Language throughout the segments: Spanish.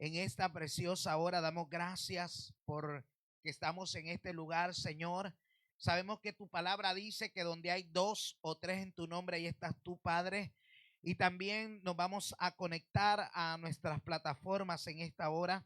En esta preciosa hora damos gracias por que estamos en este lugar, Señor. Sabemos que tu palabra dice que donde hay dos o tres en tu nombre, ahí estás tú, Padre. Y también nos vamos a conectar a nuestras plataformas en esta hora,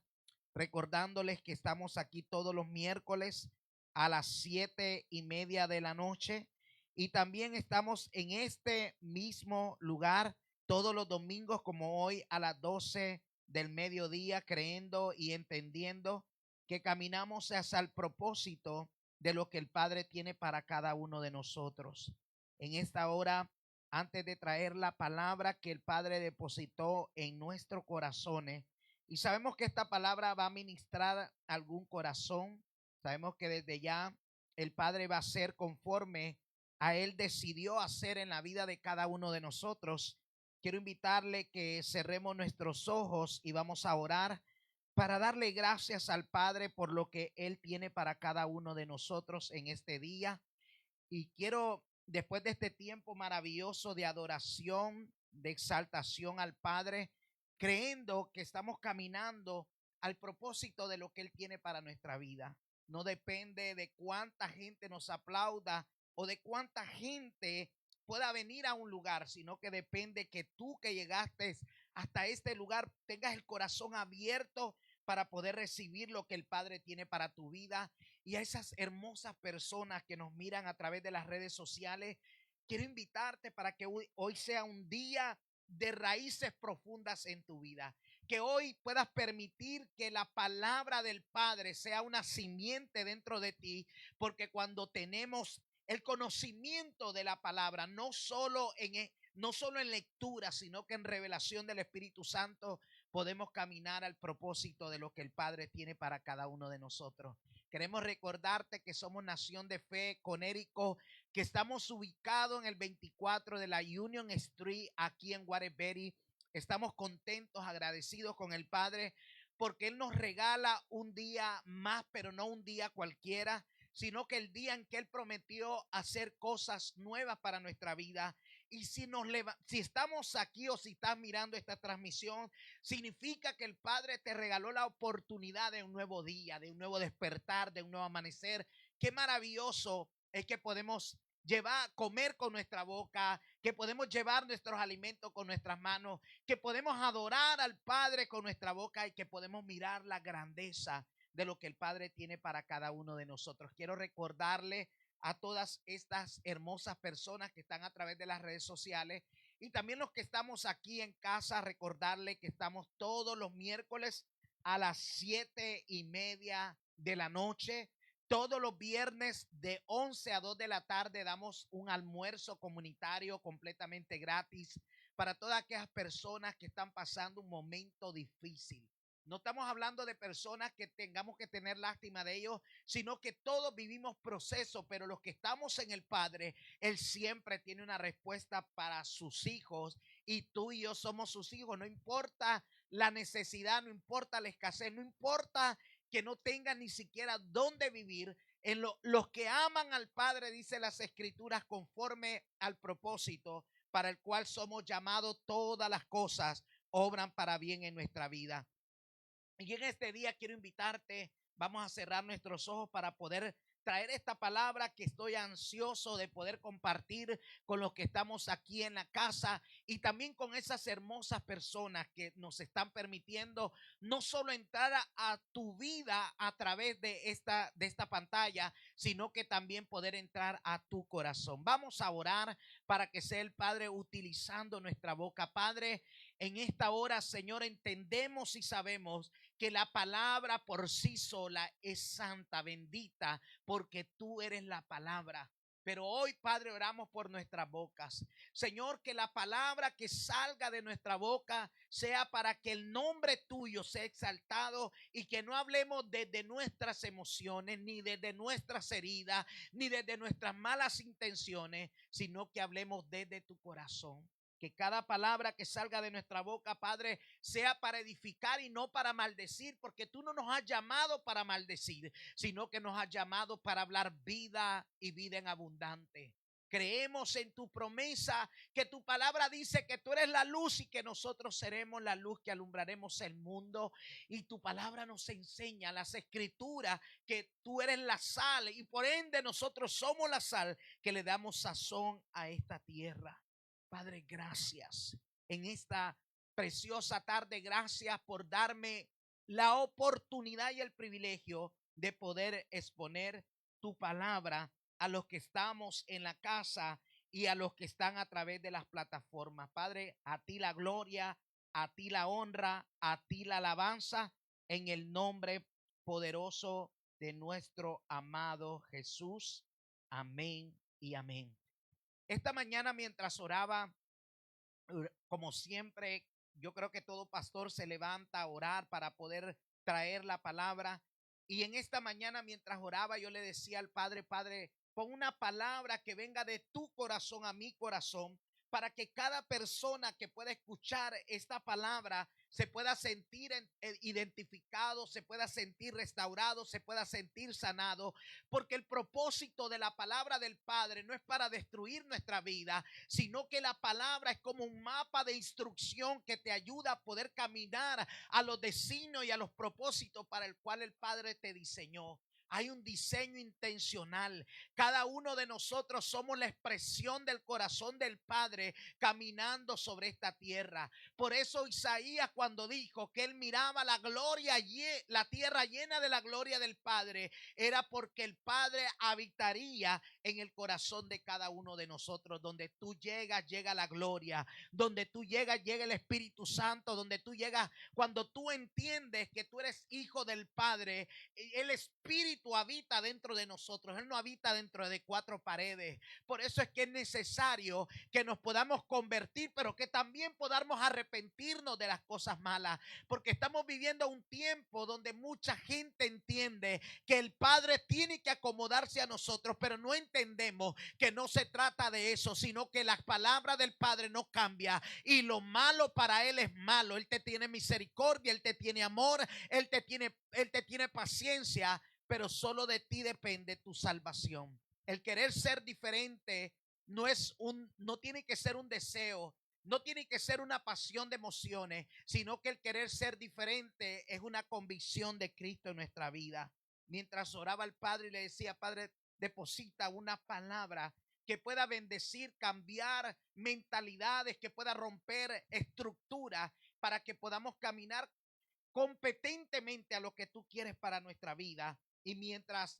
recordándoles que estamos aquí todos los miércoles a las 7:30 de la noche. Y también estamos en este mismo lugar todos los domingos, como hoy, a las 12 del mediodía, creyendo y entendiendo que caminamos hacia el propósito de lo que el Padre tiene para cada uno de nosotros. En esta hora, antes de traer la palabra que el Padre depositó en nuestros corazones, y sabemos que esta palabra va a ministrar algún corazón, sabemos que desde ya el Padre va a ser conforme a Él decidió hacer en la vida de cada uno de nosotros. Quiero invitarle que cerremos nuestros ojos y vamos a orar para darle gracias al Padre por lo que Él tiene para cada uno de nosotros en este día. Y quiero, después de este tiempo maravilloso de adoración, de exaltación al Padre, creyendo que estamos caminando al propósito de lo que Él tiene para nuestra vida. No depende de cuánta gente nos aplauda o de cuánta gente pueda venir a un lugar, sino que depende que tú que llegaste hasta este lugar tengas el corazón abierto para poder recibir lo que el Padre tiene para tu vida. Y a esas hermosas personas que nos miran a través de las redes sociales, quiero invitarte para que hoy sea un día de raíces profundas en tu vida. Que hoy puedas permitir que la palabra del Padre sea una simiente dentro de ti, porque cuando tenemos el conocimiento de la palabra, no solo en lectura, sino que en revelación del Espíritu Santo, podemos caminar al propósito de lo que el Padre tiene para cada uno de nosotros. Queremos recordarte que somos Nación de Fe Conérico, que estamos ubicados en el 24 de la Union Street, aquí en Waterbury. Estamos contentos, agradecidos con el Padre, porque Él nos regala un día más, pero no un día cualquiera, sino que el día en que Él prometió hacer cosas nuevas para nuestra vida. Y si estamos aquí o si estás mirando esta transmisión, significa que el Padre te regaló la oportunidad de un nuevo día, de un nuevo despertar, de un nuevo amanecer. Qué maravilloso es que podemos comer con nuestra boca, que podemos llevar nuestros alimentos con nuestras manos, que podemos adorar al Padre con nuestra boca y que podemos mirar la grandeza de lo que el Padre tiene para cada uno de nosotros. Quiero recordarle a todas estas hermosas personas que están a través de las redes sociales y también los que estamos aquí en casa, recordarle que estamos todos los miércoles a las 7:30 de la noche. Todos los viernes de 11 a 2 de la tarde damos un almuerzo comunitario completamente gratis para todas aquellas personas que están pasando un momento difícil. No estamos hablando de personas que tengamos que tener lástima de ellos, sino que todos vivimos procesos, pero los que estamos en el Padre, Él siempre tiene una respuesta para sus hijos y tú y yo somos sus hijos. No importa la necesidad, no importa la escasez, no importa que no tengan ni siquiera dónde vivir. Los que aman al Padre, dice las Escrituras, conforme al propósito para el cual somos llamados, todas las cosas obran para bien en nuestra vida. Y en este día quiero invitarte, vamos a cerrar nuestros ojos para poder traer esta palabra que estoy ansioso de poder compartir con los que estamos aquí en la casa y también con esas hermosas personas que nos están permitiendo no solo entrar a tu vida a través de esta pantalla, sino que también poder entrar a tu corazón. Vamos a orar para que sea el Padre utilizando nuestra boca. Padre, en esta hora, Señor, entendemos y sabemos que la palabra por sí sola es santa, bendita, porque tú eres la palabra. Pero hoy, Padre, oramos por nuestras bocas. Señor, que la palabra que salga de nuestra boca sea para que el nombre tuyo sea exaltado y que no hablemos desde nuestras emociones, ni desde nuestras heridas, ni desde nuestras malas intenciones, sino que hablemos desde tu corazón. Que cada palabra que salga de nuestra boca, Padre, sea para edificar y no para maldecir, porque tú no nos has llamado para maldecir, sino que nos has llamado para hablar vida y vida en abundante. Creemos en tu promesa, que tu palabra dice que tú eres la luz y que nosotros seremos la luz que alumbraremos el mundo. Y tu palabra nos enseña, las escrituras, que tú eres la sal y por ende nosotros somos la sal que le damos sazón a esta tierra. Padre, gracias en esta preciosa tarde. Gracias por darme la oportunidad y el privilegio de poder exponer tu palabra a los que estamos en la casa y a los que están a través de las plataformas. Padre, a ti la gloria, a ti la honra, a ti la alabanza, en el nombre poderoso de nuestro amado Jesús. Amén y amén. Esta mañana mientras oraba, como siempre, yo creo que todo pastor se levanta a orar para poder traer la palabra. Y en esta mañana mientras oraba yo le decía al Padre, Padre, pon una palabra que venga de tu corazón a mi corazón, para que cada persona que pueda escuchar esta palabra se pueda sentir identificado, se pueda sentir restaurado, se pueda sentir sanado, porque el propósito de la palabra del Padre no es para destruir nuestra vida, sino que la palabra es como un mapa de instrucción que te ayuda a poder caminar a los designios y a los propósitos para el cual el Padre te diseñó. Hay un diseño intencional. Cada uno de nosotros somos la expresión del corazón del Padre caminando sobre esta tierra. Por eso Isaías, cuando dijo que él miraba la gloria, la tierra llena de la gloria del Padre, era porque el Padre habitaría en el corazón de cada uno de nosotros. Donde tú llegas, llega la gloria. Donde tú llegas, llega el Espíritu Santo. Donde tú llegas, cuando tú entiendes que tú eres hijo del Padre, el Espíritu habita dentro de nosotros. Él no habita dentro de cuatro paredes. Por eso es que es necesario que nos podamos convertir, pero que también podamos arrepentirnos de las cosas malas, porque estamos viviendo un tiempo donde mucha gente entiende que el Padre tiene que acomodarse a nosotros, pero no entendemos que no se trata de eso, sino que la palabra del Padre no cambia y lo malo para Él es malo. Él te tiene misericordia, Él te tiene amor, Él te tiene paciencia, pero solo de ti depende tu salvación. El querer ser diferente no tiene que ser un deseo, no tiene que ser una pasión de emociones, sino que el querer ser diferente es una convicción de Cristo en nuestra vida. Mientras oraba al Padre y le decía, Padre, deposita una palabra que pueda bendecir, cambiar mentalidades, que pueda romper estructuras para que podamos caminar competentemente a lo que tú quieres para nuestra vida. Y mientras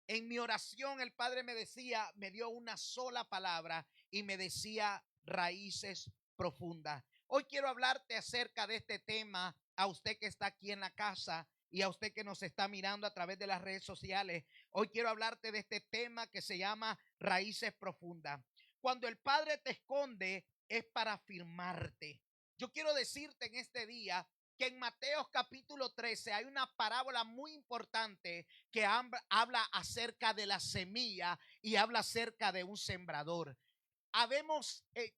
en mi oración el Padre me decía, me dio una sola palabra y me decía raíces profundas. Hoy quiero hablarte acerca de este tema a usted que está aquí en la casa y a usted que nos está mirando a través de las redes sociales. Hoy quiero hablarte de este tema que se llama raíces profundas. Cuando el Padre te esconde es para afirmarte. Yo quiero decirte en este día que en Mateo capítulo 13 hay una parábola muy importante que habla acerca de la semilla y habla acerca de un sembrador.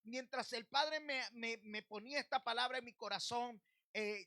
Mientras el Padre me ponía esta palabra en mi corazón,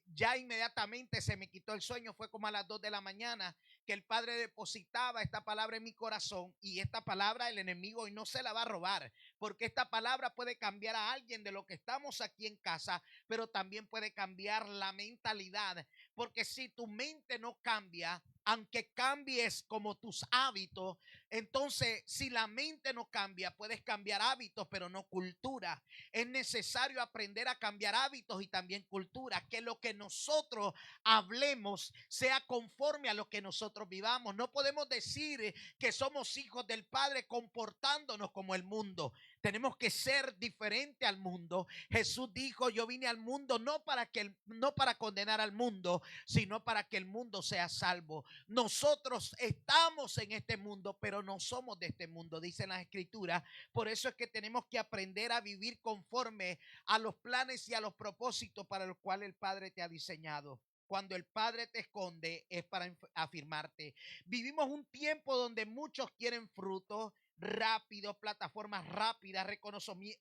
ya inmediatamente se me quitó el sueño. Fue como a las 2 de la mañana que el Padre depositaba esta palabra en mi corazón, y esta palabra el enemigo hoy no se la va a robar, porque esta palabra puede cambiar a alguien de lo que estamos aquí en casa, pero también puede cambiar la mentalidad, porque si tu mente no cambia, aunque cambies como tus hábitos, entonces si la mente no cambia, puedes cambiar hábitos, pero no cultura. Es necesario aprender a cambiar hábitos y también cultura, que lo que nosotros hablemos sea conforme a lo que nosotros vivamos. No podemos decir que somos hijos del Padre comportándonos como el mundo. Tenemos que ser diferente al mundo. Jesús dijo, yo vine al mundo no para condenar al mundo, sino para que el mundo sea salvo. Nosotros estamos en este mundo, pero no somos de este mundo, dicen las escrituras. Por eso es que tenemos que aprender a vivir conforme a los planes y a los propósitos para los cuales el Padre te ha diseñado. Cuando el Padre te esconde es para afirmarte. Vivimos un tiempo donde muchos quieren frutos rápidos, plataformas rápidas,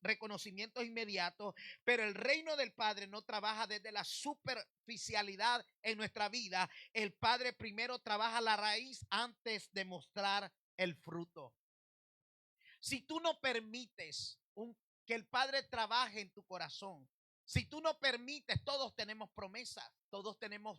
reconocimientos inmediatos, pero el reino del Padre no trabaja desde la superficialidad en nuestra vida. El Padre primero trabaja la raíz antes de mostrar el fruto. Si tú no permites que el Padre trabaje en tu corazón, si tú no permites, todos tenemos promesas, todos tenemos,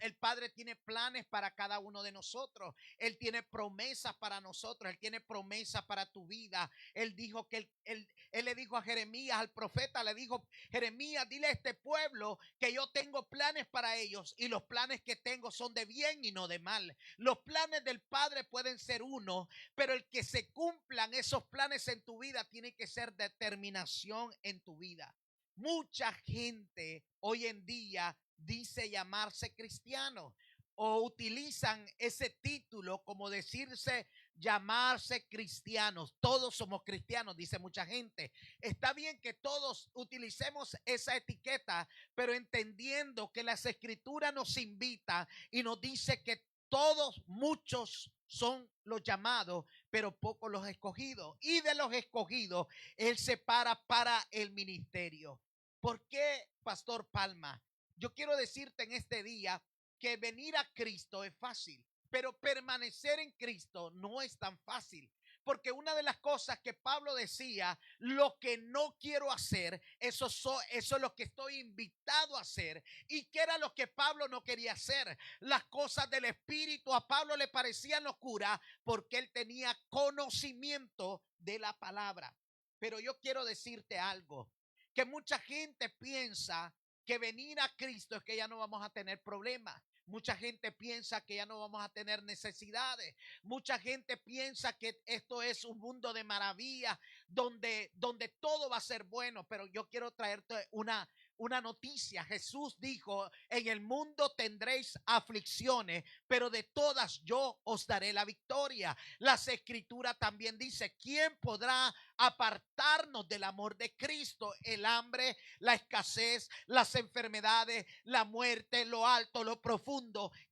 el Padre tiene planes para cada uno de nosotros. Él tiene promesas para nosotros. Él tiene promesas para tu vida. Él dijo que él le dijo a Jeremías, al profeta, le dijo: Jeremías, dile a este pueblo que yo tengo planes para ellos, y los planes que tengo son de bien y no de mal. Los planes del Padre pueden ser uno, pero el que se cumplan esos planes en tu vida tiene que ser determinación en tu vida. Mucha gente hoy en día dice llamarse cristiano, o utilizan ese título como decirse llamarse cristianos. Todos somos cristianos, dice mucha gente. Está bien que todos utilicemos esa etiqueta, pero entendiendo que las escrituras nos invita y nos dice que todos, muchos son los llamados, pero pocos los escogidos. Y de los escogidos, Él separa para el ministerio. ¿Por qué, Pastor Palma? Yo quiero decirte en este día que venir a Cristo es fácil, pero permanecer en Cristo no es tan fácil. Porque una de las cosas que Pablo decía, lo que no quiero hacer, eso es lo que estoy invitado a hacer. ¿Y qué era lo que Pablo no quería hacer? Las cosas del Espíritu a Pablo le parecían locura, porque él tenía conocimiento de la palabra. Pero yo quiero decirte algo, que mucha gente piensa que venir a Cristo es que ya no vamos a tener problemas. Mucha gente piensa que ya no vamos a tener necesidades. Mucha gente piensa que esto es un mundo de maravilla donde todo va a ser bueno. Pero yo quiero traerte una noticia. Jesús dijo: en el mundo tendréis aflicciones, pero de todas yo os daré la victoria. Las escrituras también dice: ¿quién podrá apartarnos del amor de Cristo? El hambre, la escasez, las enfermedades, la muerte, lo alto, lo profundo.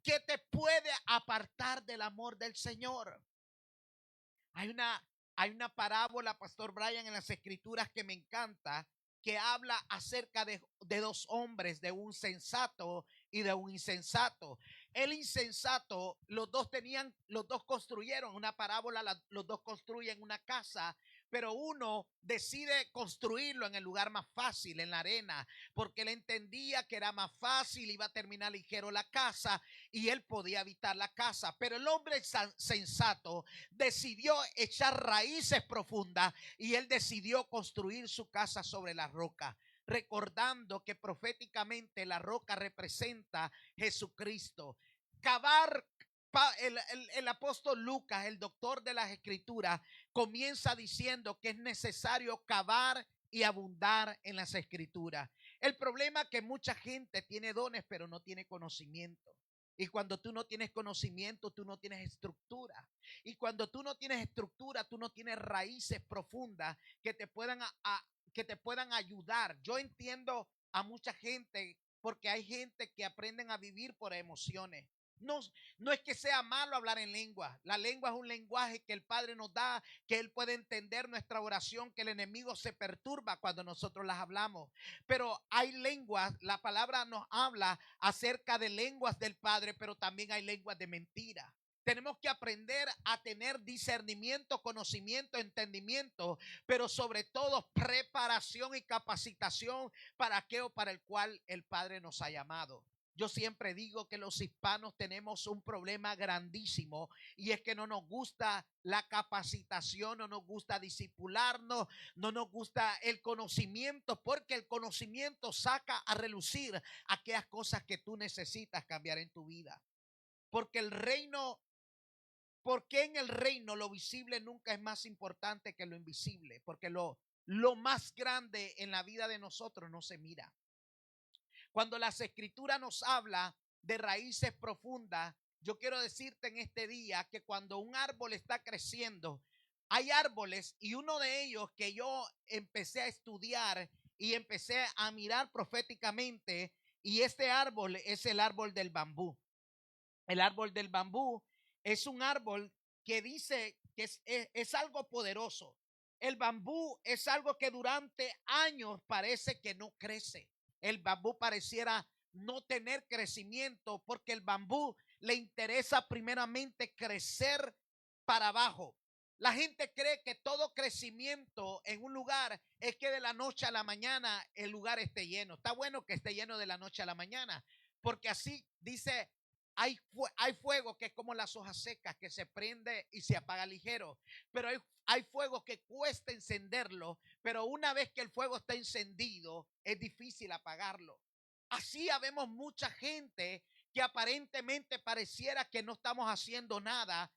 ¿Qué te puede apartar del amor del Señor? Hay una parábola, Pastor Brian, en las escrituras que me encanta, que habla acerca de dos hombres, de un sensato y de un insensato. El insensato, los dos construyeron una parábola, los dos construyen una casa, pero uno decide construirlo en el lugar más fácil, en la arena, porque él entendía que era más fácil, iba a terminar ligero la casa y él podía habitar la casa. Pero el hombre sensato decidió echar raíces profundas y él decidió construir su casa sobre la roca, recordando que proféticamente la roca representa Jesucristo. Cavar. El apóstol Lucas, el doctor de las escrituras, comienza diciendo que es necesario cavar y abundar en las escrituras. El problema es que mucha gente tiene dones, pero no tiene conocimiento. Y cuando tú no tienes conocimiento, tú no tienes estructura. Y cuando tú no tienes estructura, tú no tienes raíces profundas que te puedan ayudar. Yo entiendo a mucha gente, porque hay gente que aprenden a vivir por emociones. No, no es que sea malo hablar en lengua. La lengua es un lenguaje que el Padre nos da, que Él puede entender nuestra oración, que el enemigo se perturba cuando nosotros las hablamos. Pero hay lenguas, la palabra nos habla acerca de lenguas del Padre, pero también hay lenguas de mentira. Tenemos que aprender a tener discernimiento, conocimiento, entendimiento, pero sobre todo preparación y capacitación para aquello para el cual el Padre nos ha llamado. Yo siempre digo que los hispanos tenemos un problema grandísimo, y es que no nos gusta la capacitación, no nos gusta discipularnos, no nos gusta el conocimiento, porque el conocimiento saca a relucir aquellas cosas que tú necesitas cambiar en tu vida. Porque porque en el reino lo visible nunca es más importante que lo invisible, porque lo más grande en la vida de nosotros no se mira. Cuando las escrituras nos habla de raíces profundas, yo quiero decirte en este día que cuando un árbol está creciendo, hay árboles, y uno de ellos que yo empecé a estudiar y empecé a mirar proféticamente, y este árbol es el árbol del bambú. El árbol del bambú es un árbol que dice que es algo poderoso. El bambú es algo que durante años parece que no crece. El bambú pareciera no tener crecimiento, porque el bambú le interesa primeramente crecer para abajo. La gente cree que todo crecimiento en un lugar es que de la noche a la mañana el lugar esté lleno. Está bueno que esté lleno de la noche a la mañana, porque así dice, hay fuego que es como las hojas secas que se prende y se apaga ligero, pero hay fuego que cuesta encenderlo, pero una vez que el fuego está encendido es difícil apagarlo. Así habemos mucha gente que aparentemente pareciera que no estamos haciendo nada,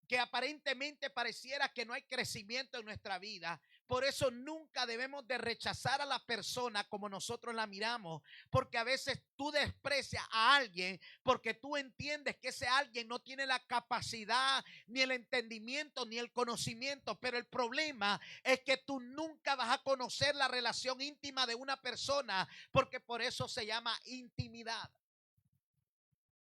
que aparentemente pareciera que no hay crecimiento en nuestra vida. Por eso nunca debemos de rechazar a la persona como nosotros la miramos, porque a veces tú desprecias a alguien porque tú entiendes que ese alguien no tiene la capacidad, ni el entendimiento, ni el conocimiento. Pero el problema es que tú nunca vas a conocer la relación íntima de una persona, porque por eso se llama intimidad.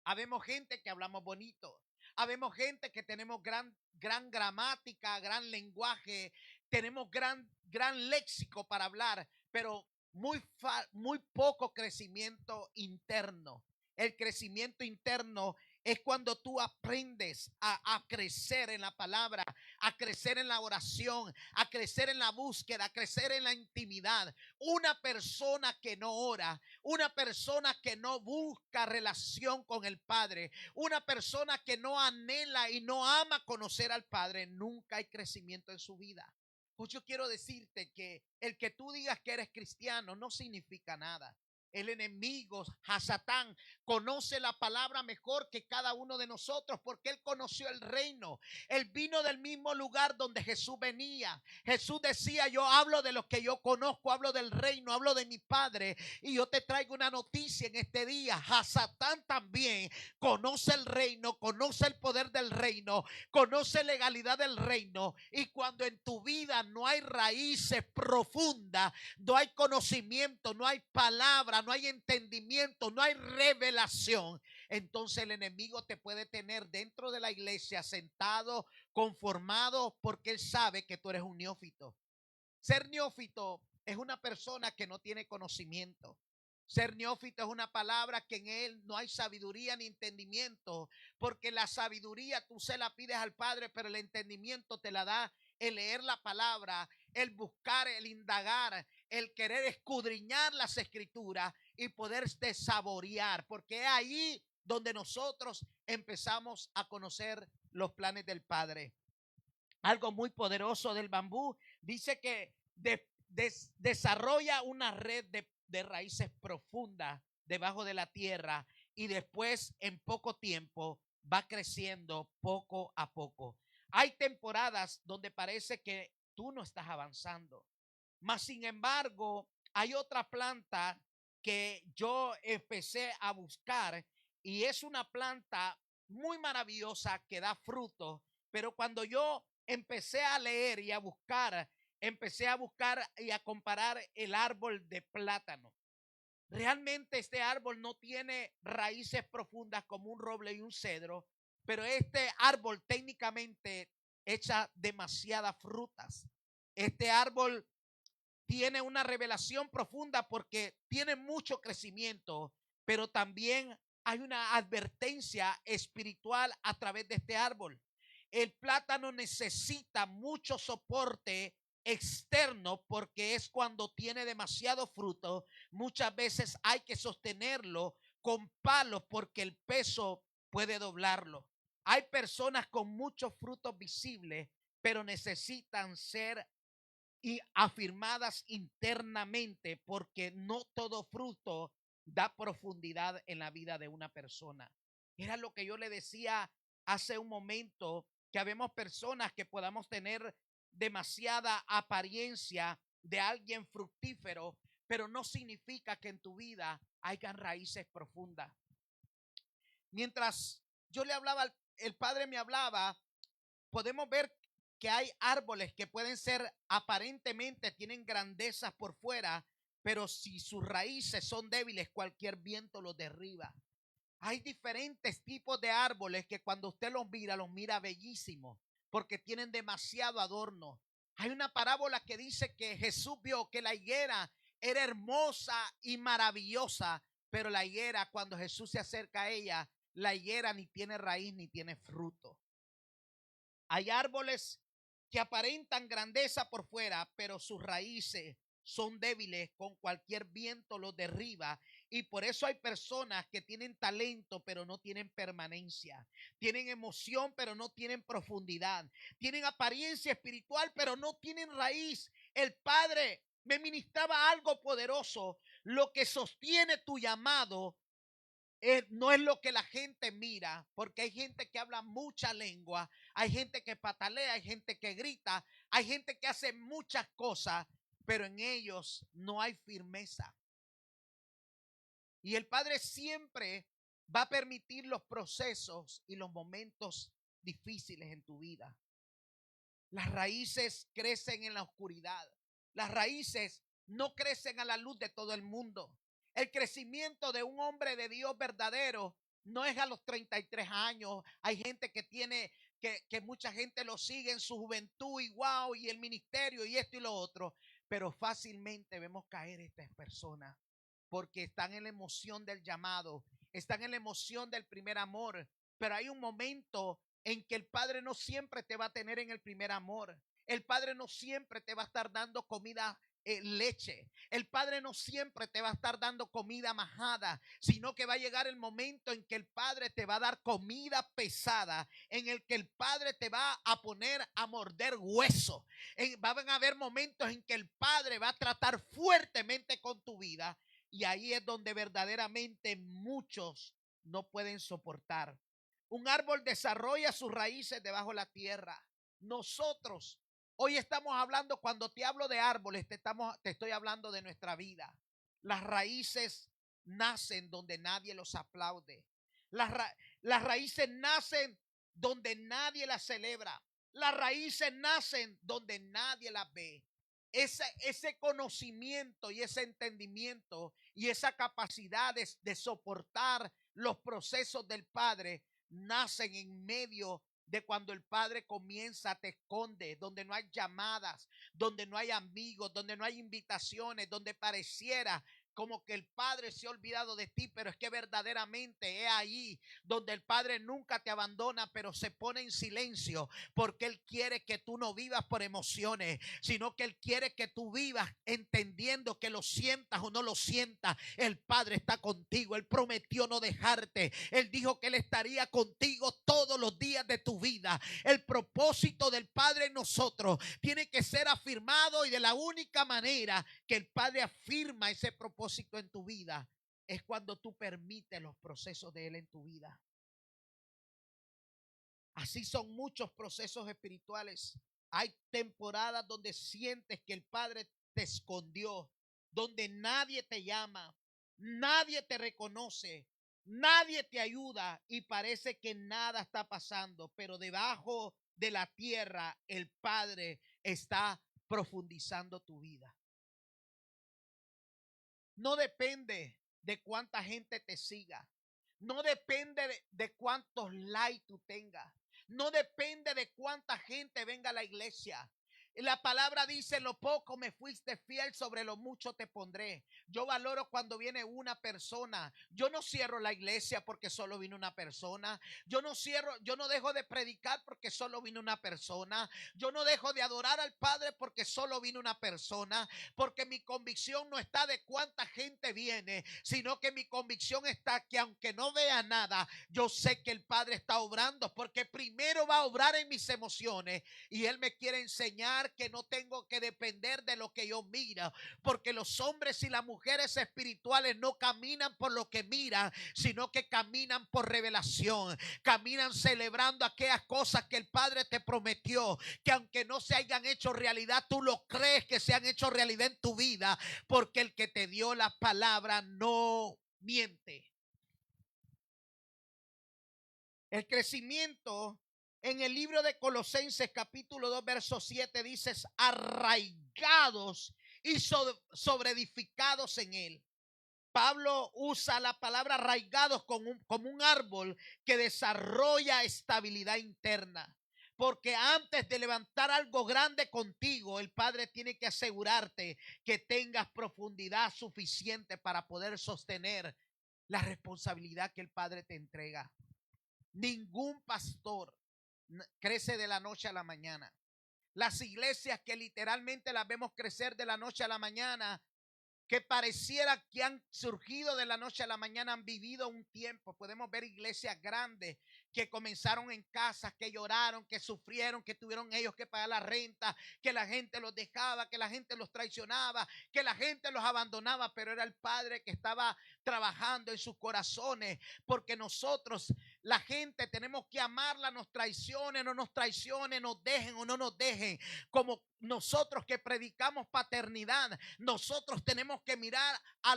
Habemos gente que hablamos bonito. Habemos gente que tenemos gran gramática, gran lenguaje, tenemos gran léxico para hablar, pero muy poco crecimiento interno. El crecimiento interno es cuando tú aprendes a crecer en la palabra, a crecer en la oración, a crecer en la búsqueda, a crecer en la intimidad. Una persona que no ora, una persona que no busca relación con el Padre, una persona que no anhela y no ama conocer al Padre, nunca hay crecimiento en su vida. Pues yo quiero decirte que el que tú digas que eres cristiano no significa nada. El enemigo, Hasatán, conoce la palabra mejor que cada uno de nosotros, porque él conoció el reino. Él vino del mismo lugar donde Jesús venía. Jesús decía, yo hablo de lo que yo conozco, hablo del reino, hablo de mi Padre. Y yo te traigo una noticia en este día. Hasatán también conoce el reino, conoce el poder del reino, conoce legalidad del reino. Y cuando en tu vida no hay raíces profundas, no hay conocimiento, no hay palabra, no hay entendimiento, no hay revelación, entonces el enemigo te puede tener dentro de la iglesia sentado, conformado, porque él sabe que tú eres un neófito. Ser neófito es una persona que no tiene conocimiento. Ser neófito es una palabra que en él no hay sabiduría ni entendimiento, porque la sabiduría tú se la pides al Padre, pero el entendimiento te la da el leer la palabra, el buscar, el indagar, el querer escudriñar las escrituras y poderte saborear, porque es ahí donde nosotros empezamos a conocer los planes del Padre. Algo muy poderoso del bambú dice que desarrolla una red de raíces profundas debajo de la tierra y después en poco tiempo va creciendo poco a poco. Hay temporadas donde parece que tú no estás avanzando, mas sin embargo hay otra planta que yo empecé a buscar y es una planta muy maravillosa que da fruto, pero cuando yo empecé a leer y a buscar, empecé a buscar y a comparar el árbol de plátano. Realmente este árbol no tiene raíces profundas como un roble y un cedro, pero este árbol técnicamente echa demasiadas frutas. Este árbol tiene una revelación profunda porque tiene mucho crecimiento, pero también hay una advertencia espiritual a través de este árbol. El plátano necesita mucho soporte externo porque es cuando tiene demasiado fruto. Muchas veces hay que sostenerlo con palos porque el peso puede doblarlo. Hay personas con muchos frutos visibles, pero necesitan ser y afirmadas internamente, porque no todo fruto da profundidad en la vida de una persona. Era lo que yo le decía hace un momento, que habemos personas que podamos tener demasiada apariencia de alguien fructífero, pero no significa que en tu vida hayan raíces profundas. Mientras yo le hablaba, el Padre me hablaba, podemos ver que hay árboles que pueden ser aparentemente tienen grandezas por fuera, pero si sus raíces son débiles, cualquier viento los derriba. Hay diferentes tipos de árboles que cuando usted los mira bellísimos, porque tienen demasiado adorno. Hay una parábola que dice que Jesús vio que la higuera era hermosa y maravillosa, pero la higuera, cuando Jesús se acerca a ella, la higuera ni tiene raíz ni tiene fruto. Hay árboles que aparentan grandeza por fuera, pero sus raíces son débiles, con cualquier viento los derriba. Y por eso hay personas que tienen talento, pero no tienen permanencia. Tienen emoción, pero no tienen profundidad. Tienen apariencia espiritual, pero no tienen raíz. El Padre me ministraba algo poderoso. Lo que sostiene tu llamado no es lo que la gente mira, porque hay gente que habla mucha lengua, hay gente que patalea, hay gente que grita, hay gente que hace muchas cosas, pero en ellos no hay firmeza. Y el Padre siempre va a permitir los procesos y los momentos difíciles en tu vida. Las raíces crecen en la oscuridad. Las raíces no crecen a la luz de todo el mundo. El crecimiento de un hombre de Dios verdadero no es a los 33 años. Hay gente que tiene, que mucha gente lo sigue en su juventud y wow, y el ministerio y esto y lo otro. Pero fácilmente vemos caer estas personas porque están en la emoción del llamado, están en la emoción del primer amor. Pero hay un momento en que el Padre no siempre te va a tener en el primer amor. El Padre no siempre te va a estar dando comida, leche. El Padre no siempre te va a estar dando comida majada, sino que va a llegar el momento en que el Padre te va a dar comida pesada, en el que el Padre te va a poner a morder hueso. Van a haber momentos en que el Padre va a tratar fuertemente con tu vida, y ahí es donde verdaderamente muchos no pueden soportar. Un árbol desarrolla sus raíces debajo de la tierra. Nosotros hoy estamos hablando, cuando te hablo de árboles, te estoy hablando de nuestra vida. Las raíces nacen donde nadie los aplaude. Las raíces nacen donde nadie las celebra. Las raíces nacen donde nadie las ve. Ese conocimiento y ese entendimiento y esa capacidad de soportar los procesos del Padre nacen en medio de cuando el Padre comienza, te esconde, donde no hay llamadas, donde no hay amigos, donde no hay invitaciones, donde pareciera como que el Padre se ha olvidado de ti, pero es que verdaderamente es ahí donde el Padre nunca te abandona, pero se pone en silencio, porque Él quiere que tú no vivas por emociones, sino que Él quiere que tú vivas entendiendo que lo sientas o no lo sientas, el Padre está contigo. Él prometió no dejarte. Él dijo que Él estaría contigo todos los días de tu vida. El propósito del Padre en nosotros tiene que ser afirmado, y de la única manera que el Padre afirma ese propósito en tu vida es cuando tú permites los procesos de Él en tu vida. Así son muchos procesos espirituales. Hay temporadas donde sientes que el Padre te escondió, donde nadie te llama, nadie te reconoce, nadie te ayuda y parece que nada está pasando, pero debajo de la tierra el Padre está profundizando tu vida. No depende de cuánta gente te siga. No depende de cuántos likes tú tengas. No depende de cuánta gente venga a la iglesia. La palabra dice: lo poco me fuiste fiel, sobre lo mucho te pondré. Yo valoro cuando viene una persona. Yo no cierro la iglesia porque solo vino una persona. Yo no dejo de predicar porque solo vino una persona. Yo no dejo de adorar al Padre porque solo vino una persona. Porque mi convicción no está de cuánta gente viene, sino que mi convicción está que aunque no vea nada, yo sé que el Padre está obrando, porque primero va a obrar en mis emociones, y Él me quiere enseñar que no tengo que depender de lo que yo miro, porque los hombres y las mujeres espirituales no caminan por lo que miran, sino que caminan por revelación, caminan celebrando aquellas cosas que el Padre te prometió, que aunque no se hayan hecho realidad, tú lo crees que se han hecho realidad en tu vida, porque el que te dio la palabra no miente. El crecimiento en el libro de Colosenses capítulo 2 verso 7 dice: arraigados y sobreedificados en él. Pablo usa la palabra arraigados como un árbol que desarrolla estabilidad interna. Porque antes de levantar algo grande contigo, el Padre tiene que asegurarte que tengas profundidad suficiente para poder sostener la responsabilidad que el Padre te entrega. Ningún pastor crece de la noche a la mañana. Las iglesias que literalmente las vemos crecer de la noche a la mañana, que pareciera que han surgido de la noche a la mañana, han vivido un tiempo. Podemos ver iglesias grandes que comenzaron en casas, que lloraron, que sufrieron, que tuvieron ellos que pagar la renta, que la gente los dejaba, que la gente los traicionaba, que la gente los abandonaba, pero era el Padre que estaba trabajando en sus corazones, porque nosotros, la gente, tenemos que amarla, nos traicione, no nos traicione, nos dejen o no nos dejen, como nosotros que predicamos paternidad, nosotros tenemos que mirar a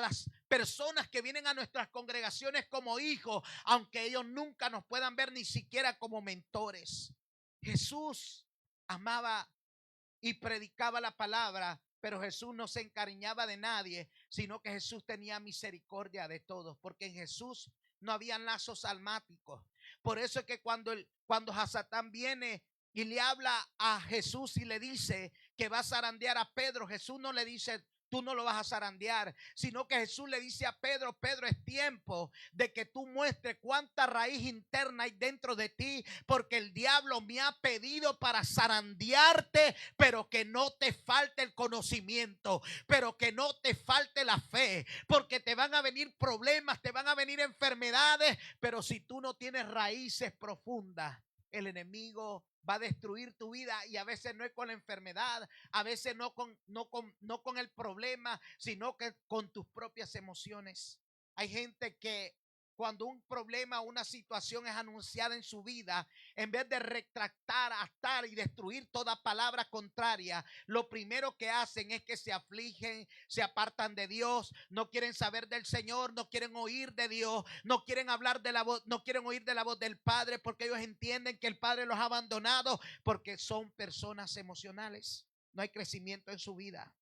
las personas que vienen a nuestras congregaciones como hijos, aunque ellos nunca nos puedan ver ni siquiera como mentores. Jesús amaba y predicaba la palabra, pero Jesús no se encariñaba de nadie, sino que Jesús tenía misericordia de todos, porque en Jesús no habían lazos almáticos. Por eso es que cuando Hasatán viene y le habla a Jesús y le dice que va a zarandear a Pedro, Jesús no le dice: tú no lo vas a zarandear, sino que Jesús le dice a Pedro: Pedro, es tiempo de que tú muestres cuánta raíz interna hay dentro de ti, porque el diablo me ha pedido para zarandearte, pero que no te falte el conocimiento, pero que no te falte la fe, porque te van a venir problemas, te van a venir enfermedades, pero si tú no tienes raíces profundas, el enemigo va a destruir tu vida, y a veces no es con la enfermedad, a veces no con el problema, sino que con tus propias emociones. Hay gente que cuando un problema o una situación es anunciada en su vida, en vez de retractar, atar y destruir toda palabra contraria, lo primero que hacen es que se afligen, se apartan de Dios, no quieren saber del Señor, no quieren oír de Dios, no quieren hablar de la voz, no quieren oír de la voz del Padre, porque ellos entienden que el Padre los ha abandonado, porque son personas emocionales. No hay crecimiento en su vida.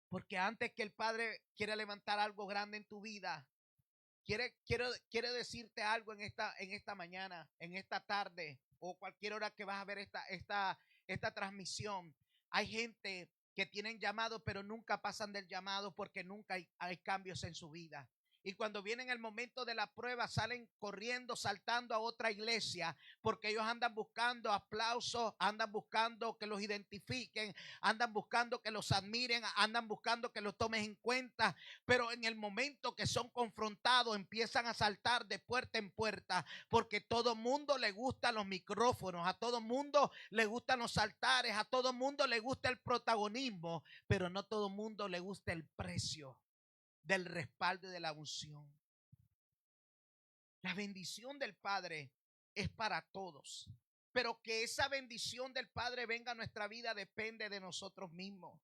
Porque antes que el Padre quiera levantar algo grande en tu vida, quiere decirte algo en esta mañana, en esta tarde o cualquier hora que vas a ver esta transmisión. Hay gente que tienen llamado, pero nunca pasan del llamado porque nunca hay cambios en su vida. Y cuando viene el momento de la prueba, salen corriendo, saltando a otra iglesia, porque ellos andan buscando aplausos, andan buscando que los identifiquen, andan buscando que los admiren, andan buscando que los tomen en cuenta. Pero en el momento que son confrontados, empiezan a saltar de puerta en puerta, porque todo mundo le gustan los micrófonos, a todo mundo le gustan los altares, a todo mundo le gusta el protagonismo, pero no todo mundo le gusta el precio del respaldo y de la unción. La bendición del Padre es para todos, pero que esa bendición del Padre venga a nuestra vida depende de nosotros mismos.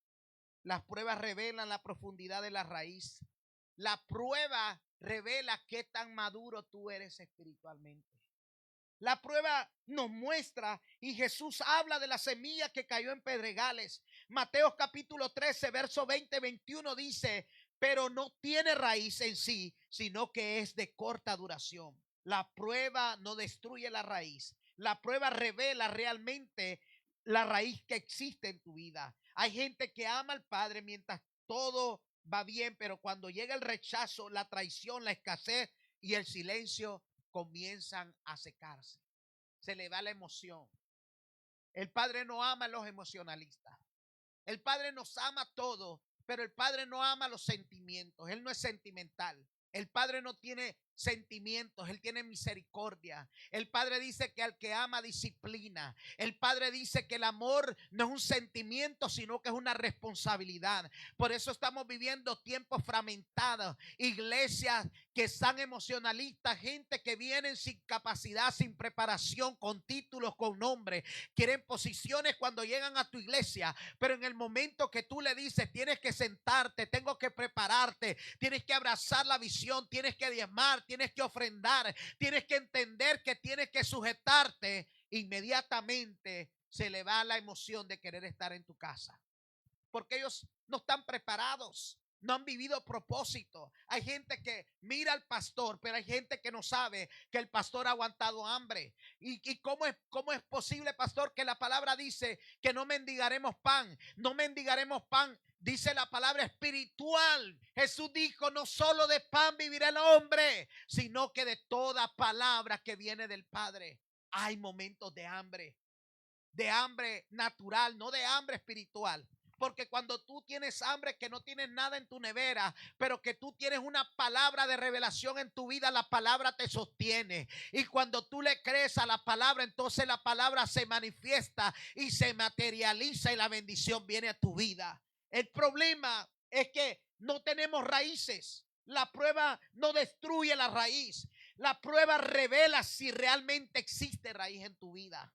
Las pruebas revelan la profundidad de la raíz. La prueba revela qué tan maduro tú eres espiritualmente. La prueba nos muestra, y Jesús habla de la semilla que cayó en pedregales. Mateo capítulo 13, verso 20-21 dice: pero no tiene raíz en sí, sino que es de corta duración. La prueba no destruye la raíz. La prueba revela realmente la raíz que existe en tu vida. Hay gente que ama al Padre mientras todo va bien, pero cuando llega el rechazo, la traición, la escasez y el silencio, comienzan a secarse. Se le va la emoción. El Padre no ama a los emocionalistas. El Padre nos ama todo, pero el Padre no ama los sentimientos. Él no es sentimental. El Padre no tiene sentimientos, Él tiene misericordia. El Padre dice que al que ama disciplina. El Padre dice que el amor no es un sentimiento, sino que es una responsabilidad. Por eso estamos viviendo tiempos fragmentados, iglesias que están emocionalistas, gente que vienen sin capacidad, sin preparación, con títulos, con nombres, quieren posiciones cuando llegan a tu iglesia, pero en el momento que tú le dices: tienes que sentarte, tengo que prepararte, tienes que abrazar la visión, tienes que diezmar, tienes que ofrendar, tienes que entender que tienes que sujetarte, inmediatamente se le va la emoción de querer estar en tu casa, porque ellos no están preparados, no han vivido propósito. Hay gente que mira al pastor, pero hay gente que no sabe que el pastor ha aguantado hambre. ¿Y cómo es posible, pastor, que la palabra dice que no mendigaremos pan? No mendigaremos pan, dice la palabra espiritual. Jesús dijo: no solo de pan vivirá el hombre, sino que de toda palabra que viene del Padre. Hay momentos de hambre. de hambre natural, no de hambre espiritual. Porque cuando tú tienes hambre, que no tienes nada en tu nevera, pero que tú tienes una palabra de revelación en tu vida, la palabra te sostiene. Y cuando tú le crees a la palabra, entonces la palabra se manifiesta y se materializa y la bendición viene a tu vida. El problema es que no tenemos raíces. La prueba no destruye la raíz. La prueba revela si realmente existe raíz en tu vida.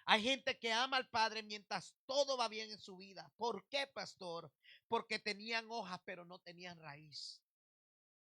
Hay gente que ama al Padre mientras todo va bien en su vida. ¿Por qué, pastor? Porque tenían hojas pero no tenían raíz.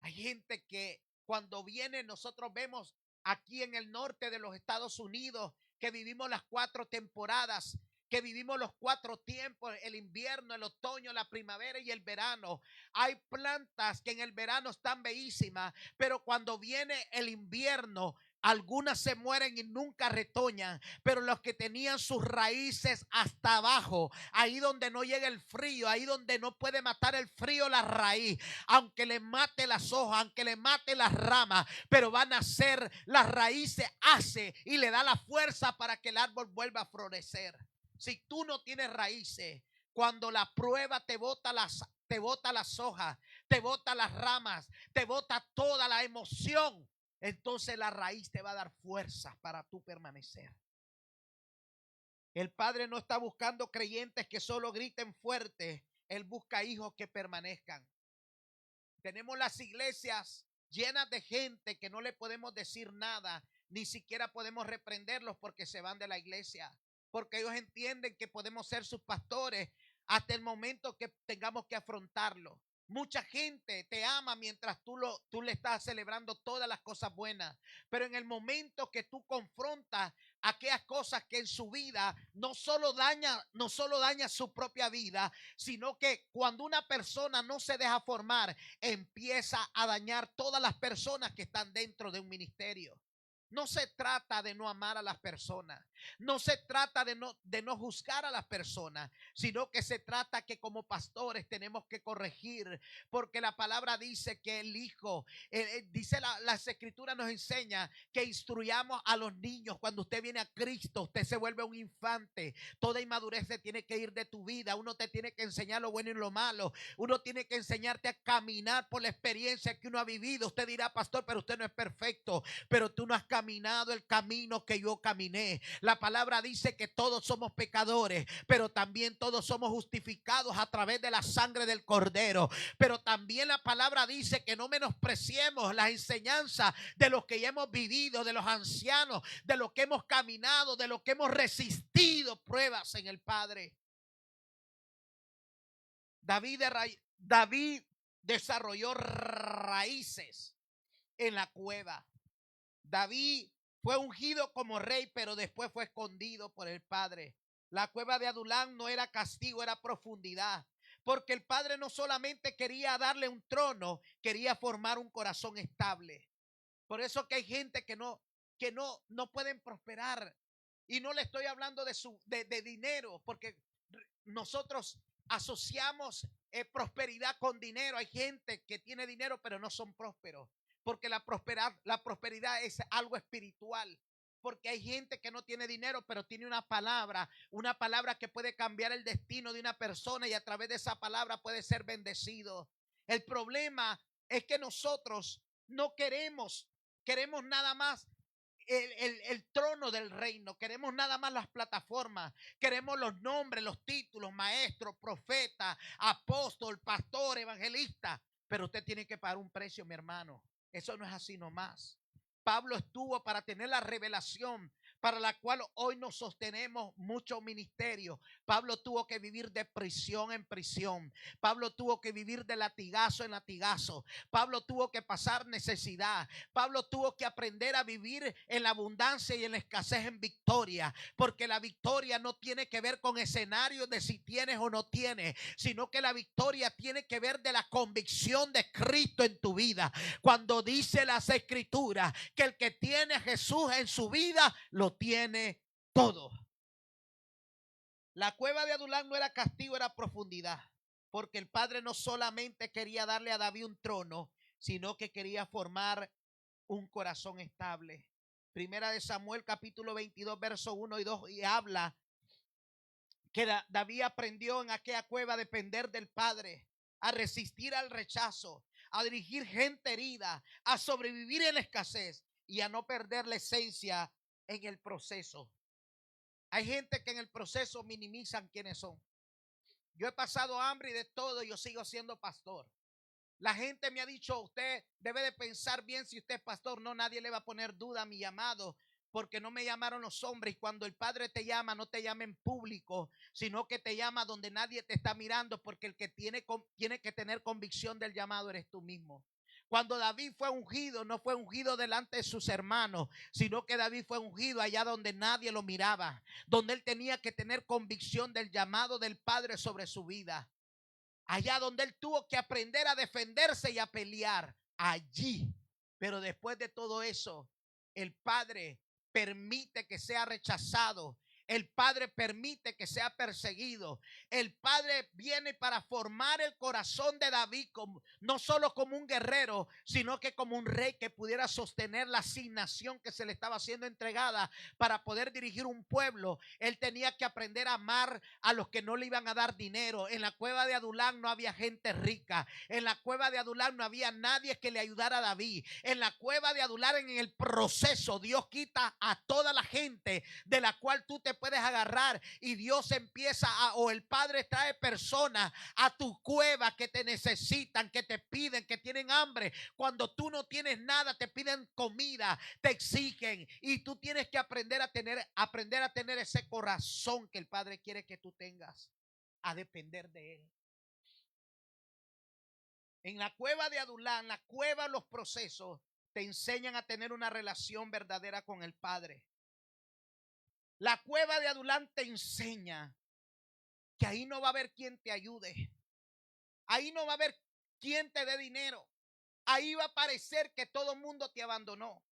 Hay gente que cuando viene, nosotros vemos aquí en el norte de los Estados Unidos que vivimos las 4 temporadas, que vivimos los 4 tiempos, el invierno, el otoño, la primavera y el verano. Hay plantas que en el verano están bellísimas, pero cuando viene el invierno, algunas se mueren y nunca retoñan, pero los que tenían sus raíces hasta abajo, ahí donde no llega el frío, ahí donde no puede matar el frío la raíz, aunque le mate las hojas, aunque le mate las ramas, pero van a ser las raíces, hace y le da la fuerza para que el árbol vuelva a florecer. Si tú no tienes raíces, cuando la prueba te bota las hojas, te bota las ramas, te bota toda la emoción, entonces la raíz te va a dar fuerzas para tú permanecer. El Padre no está buscando creyentes que solo griten fuerte, Él busca hijos que permanezcan. Tenemos las iglesias llenas de gente que no le podemos decir nada, ni siquiera podemos reprenderlos porque se van de la iglesia, porque ellos entienden que podemos ser sus pastores hasta el momento que tengamos que afrontarlo. Mucha gente te ama mientras tú le estás celebrando todas las cosas buenas, pero en el momento que tú confrontas aquellas cosas que en su vida no solo daña su propia vida, sino que cuando una persona no se deja formar, empieza a dañar todas las personas que están dentro de un ministerio. No se trata de no amar a las personas, no se trata de no juzgar a las personas, sino que se trata que como pastores tenemos que corregir, porque la palabra dice que el Hijo, dice las escrituras nos enseña que instruyamos a los niños. Cuando usted viene a Cristo, usted se vuelve un infante. Toda inmadurez se tiene que ir de tu vida. Uno te tiene que enseñar lo bueno y lo malo. Uno tiene que enseñarte a caminar por la experiencia que uno ha vivido. Usted dirá, pastor, pero usted no es perfecto, pero tú no has caminado el camino que yo caminé. La palabra dice que todos somos pecadores, pero también todos somos justificados a través de la sangre del Cordero. Pero también la palabra dice que no menospreciemos las enseñanzas de los que ya hemos vivido, de los ancianos, de los que hemos caminado, de los que hemos resistido pruebas en el Padre. David desarrolló raíces en la cueva. David fue ungido como rey, pero después fue escondido por el Padre. La cueva de Adulán no era castigo, era profundidad. Porque el Padre no solamente quería darle un trono, quería formar un corazón estable. Por eso que hay gente que no pueden prosperar. Y no le estoy hablando de dinero, porque nosotros asociamos prosperidad con dinero. Hay gente que tiene dinero pero no son prósperos, porque la prosperidad es algo espiritual. Porque hay gente que no tiene dinero pero tiene una palabra que puede cambiar el destino de una persona, y a través de esa palabra puede ser bendecido. El problema es que nosotros no queremos nada más el trono del reino, queremos nada más las plataformas, queremos los nombres, los títulos, maestro, profeta, apóstol, pastor, evangelista, pero usted tiene que pagar un precio, mi hermano. Eso no es así nomás. Pablo estuvo para tener la revelación para la cual hoy nos sostenemos muchos ministerios. Pablo tuvo que vivir de prisión en prisión. Pablo tuvo que vivir de latigazo en latigazo. Pablo tuvo que pasar necesidad. Pablo tuvo que aprender a vivir en la abundancia y en la escasez en victoria, porque la victoria no tiene que ver con escenarios de si tienes o no tienes, sino que la victoria tiene que ver de la convicción de Cristo en tu vida. Cuando dice las escrituras que el que tiene a Jesús en su vida lo tiene todo. La cueva de Adulán no era castigo, era profundidad, porque el Padre no solamente quería darle a David un trono, sino que quería formar un corazón estable. Primera de Samuel capítulo 22 verso 1 y 2 y habla que David aprendió en aquella cueva a depender del Padre, a resistir al rechazo, a dirigir gente herida, a sobrevivir en la escasez y a no perder la esencia en el proceso. Hay gente que en el proceso minimizan quiénes son. Yo he pasado hambre y de todo, y yo sigo siendo pastor. La gente me ha dicho, usted debe de pensar bien si usted es pastor. No, nadie le va a poner duda a mi llamado, porque no me llamaron los hombres. Y cuando el Padre te llama, no te llama en público, sino que te llama donde nadie te está mirando, porque el que tiene que tener convicción del llamado eres tú mismo. Cuando David fue ungido, no fue ungido delante de sus hermanos, sino que David fue ungido allá donde nadie lo miraba, donde él tenía que tener convicción del llamado del Padre sobre su vida. Allá donde él tuvo que aprender a defenderse y a pelear, allí. Pero después de todo eso, el Padre permite que sea rechazado. El Padre permite que sea perseguido. El Padre viene para formar el corazón de David, no solo como un guerrero, sino que como un rey que pudiera sostener la asignación que se le estaba siendo entregada para poder dirigir un pueblo. Él tenía que aprender a amar a los que no le iban a dar dinero. En la cueva de Adulán no había gente rica. En la cueva de Adulán no había nadie que le ayudara a David. En la cueva de Adulán, en el proceso, Dios quita a toda la gente de la cual tú te puedes agarrar, y Dios empieza o el Padre trae personas a tu cueva que te necesitan, que te piden, que tienen hambre. Cuando tú no tienes nada, te piden comida, te exigen, y tú tienes que aprender a tener ese corazón que el Padre quiere que tú tengas, a depender de Él. En la cueva de Adulán, la cueva, los procesos te enseñan a tener una relación verdadera con el Padre. La cueva de Adulán te enseña que ahí no va a haber quien te ayude. Ahí no va a haber quien te dé dinero. Ahí va a parecer que todo el mundo te abandonó.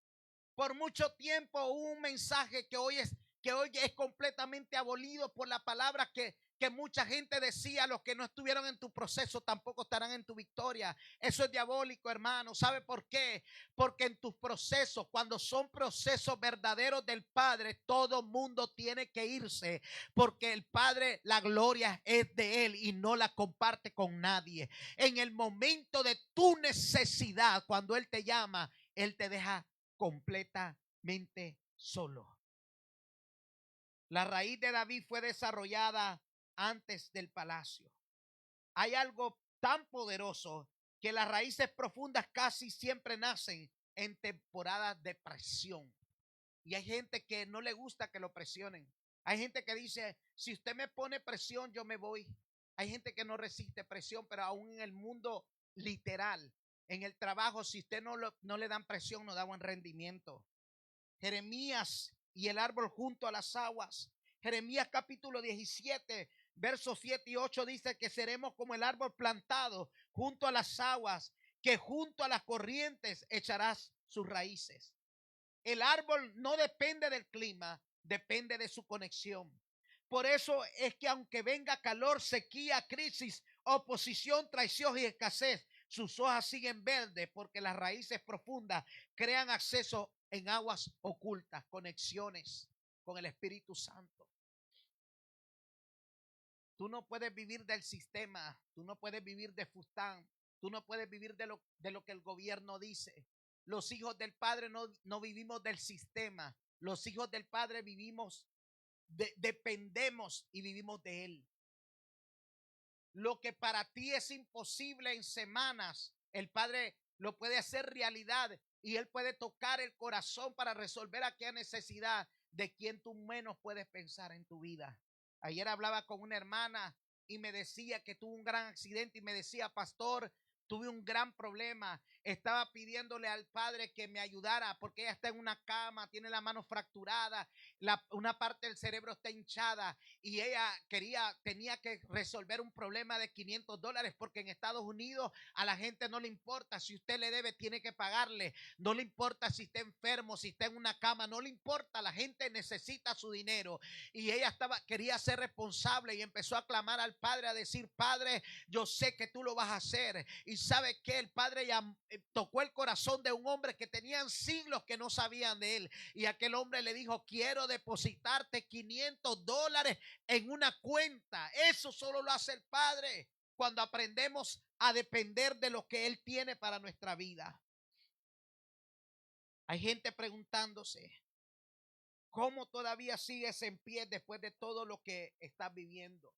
Por mucho tiempo hubo un mensaje que hoy es completamente abolido por la palabra que mucha gente decía: los que no estuvieron en tu proceso tampoco estarán en tu victoria. Eso es diabólico, hermano. ¿Sabe por qué? Porque en tus procesos, cuando son procesos verdaderos del Padre, todo mundo tiene que irse, porque el Padre, la gloria es de Él y no la comparte con nadie. En el momento de tu necesidad, cuando Él te llama, Él te deja completamente solo. La raíz de David fue desarrollada antes del palacio. Hay algo tan poderoso que las raíces profundas casi siempre nacen en temporadas de presión. Y hay gente que no le gusta que lo presionen. Hay gente que dice: si usted me pone presión, yo me voy. Hay gente que no resiste presión, pero aún en el mundo literal, en el trabajo, si usted no le dan presión, no da buen rendimiento. Jeremías y el árbol junto a las aguas. Jeremías capítulo 17, versos 7 y 8 dice que seremos como el árbol plantado junto a las aguas, que junto a las corrientes echarás sus raíces. El árbol no depende del clima, depende de su conexión. Por eso es que aunque venga calor, sequía, crisis, oposición, traición y escasez, sus hojas siguen verdes, porque las raíces profundas crean acceso en aguas ocultas, conexiones con el Espíritu Santo. Tú no puedes vivir del sistema, tú no puedes vivir de Fustán, tú no puedes vivir de lo que el gobierno dice. Los hijos del Padre no vivimos del sistema. Los hijos del Padre vivimos, dependemos y vivimos de Él. Lo que para ti es imposible en semanas, el Padre lo puede hacer realidad, y Él puede tocar el corazón para resolver aquella necesidad de quien tú menos puedes pensar en tu vida. Ayer hablaba con una hermana y me decía que tuvo un gran accidente y me decía: pastor, tuve un gran problema. Estaba pidiéndole al Padre que me ayudara porque ella está en una cama, tiene la mano fracturada, una parte del cerebro está hinchada, y ella tenía que resolver un problema de $500, porque en Estados Unidos a la gente no le importa si usted le debe, tiene que pagarle. No le importa si está enfermo, si está en una cama, no le importa. La gente necesita su dinero, y ella quería ser responsable y empezó a clamar al Padre, a decir: Padre, yo sé que tú lo vas a hacer. Y sabe que el Padre tocó el corazón de un hombre que tenían siglos que no sabían de él. Y aquel hombre le dijo, quiero depositarte $500 en una cuenta. Eso solo lo hace el Padre cuando aprendemos a depender de lo que Él tiene para nuestra vida. Hay gente preguntándose, ¿cómo todavía sigues en pie después de todo lo que estás viviendo?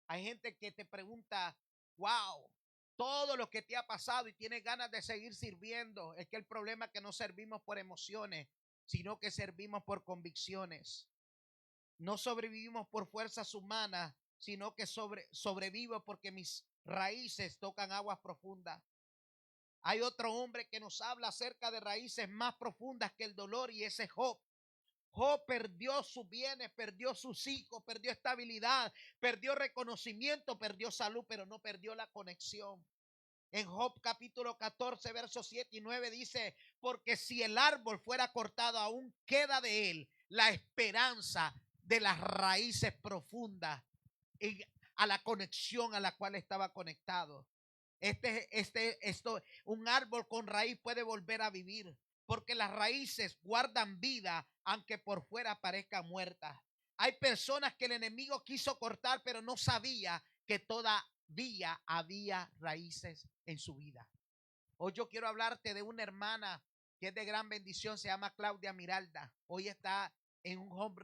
Hay gente que te pregunta, wow, todo lo que te ha pasado y tienes ganas de seguir sirviendo. Es que el problema es que no servimos por emociones, sino que servimos por convicciones. No sobrevivimos por fuerzas humanas, sino que sobrevivo porque mis raíces tocan aguas profundas. Hay otro hombre que nos habla acerca de raíces más profundas que el dolor, y ese es Job. Job perdió sus bienes, perdió sus hijos, perdió estabilidad, perdió reconocimiento, perdió salud, pero no perdió la conexión. En Job capítulo 14, versos 7 y 9 dice, porque si el árbol fuera cortado, aún queda de él la esperanza de las raíces profundas y a la conexión a la cual estaba conectado. Un árbol con raíz puede volver a vivir, porque las raíces guardan vida, aunque por fuera parezca muerta. Hay personas que el enemigo quiso cortar, pero no sabía que todavía había raíces en su vida. Hoy yo quiero hablarte de una hermana que es de gran bendición, se llama Claudia Miralda. Hoy está en un home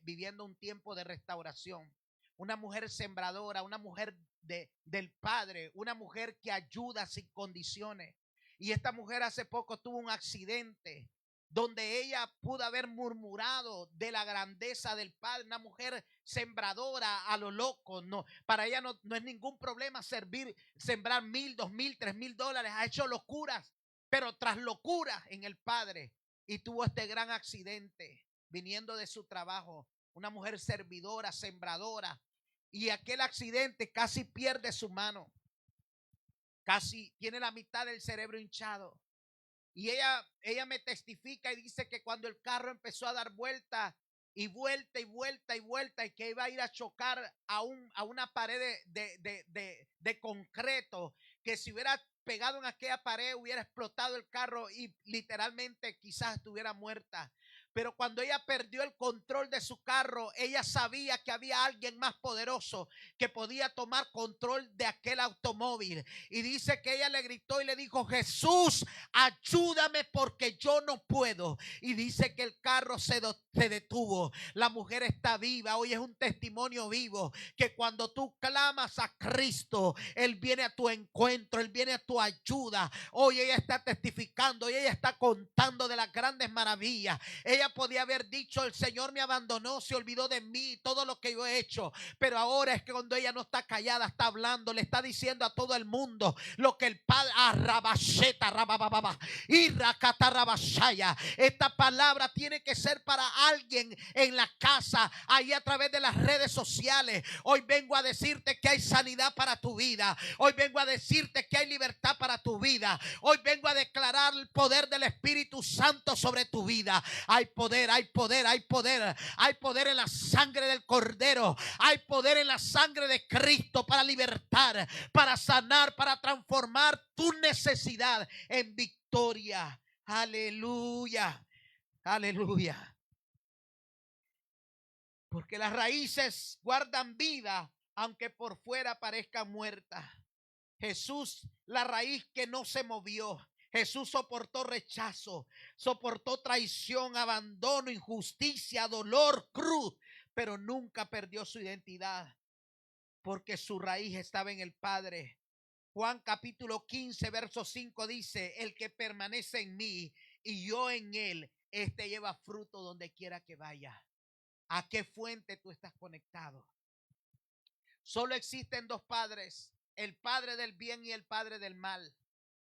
viviendo un tiempo de restauración. Una mujer sembradora, una mujer del Padre, una mujer que ayuda sin condiciones. Y esta mujer hace poco tuvo un accidente donde ella pudo haber murmurado de la grandeza del Padre. Una mujer sembradora a lo loco. No, para ella no es ningún problema sembrar $1,000, $2,000, $3,000. Ha hecho locuras, pero tras locuras en el Padre. Y tuvo este gran accidente viniendo de su trabajo. Una mujer servidora, sembradora. Y aquel accidente casi pierde su mano. Casi tiene la mitad del cerebro hinchado. Y ella me testifica y dice que cuando el carro empezó a dar vuelta y vuelta y vuelta y vuelta, y que iba a ir a chocar a una pared de concreto, que si hubiera pegado en aquella pared hubiera explotado el carro y literalmente quizás estuviera muerta. Pero cuando ella perdió el control de su carro, ella sabía que había alguien más poderoso que podía tomar control de aquel automóvil. Y dice que ella le gritó y le dijo, Jesús, ayúdame porque yo no puedo. Y dice que el carro se detuvo. La mujer está viva. Hoy es un testimonio vivo que cuando tú clamas a Cristo, Él viene a tu encuentro, Él viene a tu ayuda. Hoy ella está testificando y ella está contando de las grandes maravillas. Ella podía haber dicho, el Señor me abandonó, se olvidó de mí, todo lo que yo he hecho. Pero ahora es que cuando ella no está callada, está hablando, le está diciendo a todo el mundo lo que el Padre, esta palabra tiene que ser para alguien en la casa, ahí a través de las redes sociales. Hoy vengo a decirte que hay sanidad para tu vida. Hoy vengo a decirte que hay libertad para tu vida. Hoy vengo a declarar el poder del Espíritu Santo sobre tu vida. Hay poder, hay poder, hay poder. Hay poder en la sangre del Cordero. Hay poder en la sangre de Cristo para libertar, para sanar, para transformar tu necesidad en victoria. Aleluya, aleluya. Porque las raíces guardan vida, aunque por fuera parezcan muertas. Jesús, la raíz que no se movió. Jesús soportó rechazo, soportó traición, abandono, injusticia, dolor, cruz, pero nunca perdió su identidad, porque su raíz estaba en el Padre. Juan capítulo 15, verso 5 dice, el que permanece en mí y yo en él, este lleva fruto donde quiera que vaya. ¿A qué fuente tú estás conectado? Solo existen dos padres, el Padre del bien y el Padre del mal.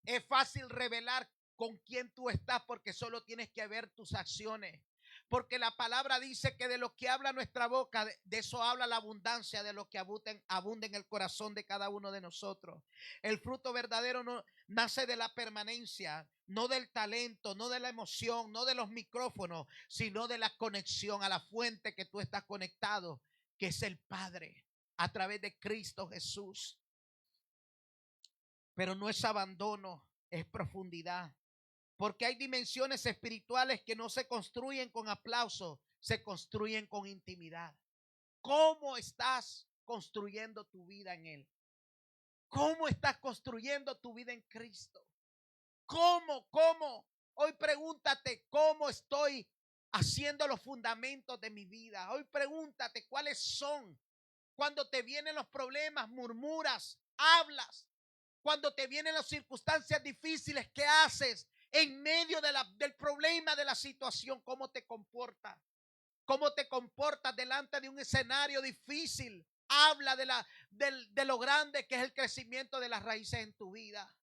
Es fácil revelar con quién tú estás porque solo tienes que ver tus acciones. Porque la palabra dice que de lo que habla nuestra boca, de eso habla la abundancia, de lo que abunda en el corazón de cada uno de nosotros. El fruto verdadero no nace de la permanencia, no del talento, no de la emoción, no de los micrófonos, sino de la conexión a la fuente que tú estás conectado, que es el Padre, a través de Cristo Jesús. Pero no es abandono, es profundidad. Porque hay dimensiones espirituales que no se construyen con aplauso, se construyen con intimidad. ¿Cómo estás construyendo tu vida en Él? ¿Cómo estás construyendo tu vida en Cristo? ¿Cómo? Hoy pregúntate cómo estoy haciendo los fundamentos de mi vida. Hoy pregúntate cuáles son. Cuando te vienen los problemas, murmuras, hablas. Cuando te vienen las circunstancias difíciles, ¿qué haces? En medio del problema, de la situación, ¿cómo te comportas? ¿Cómo te comportas delante de un escenario difícil? Habla de lo grande que es el crecimiento de las raíces en tu vida.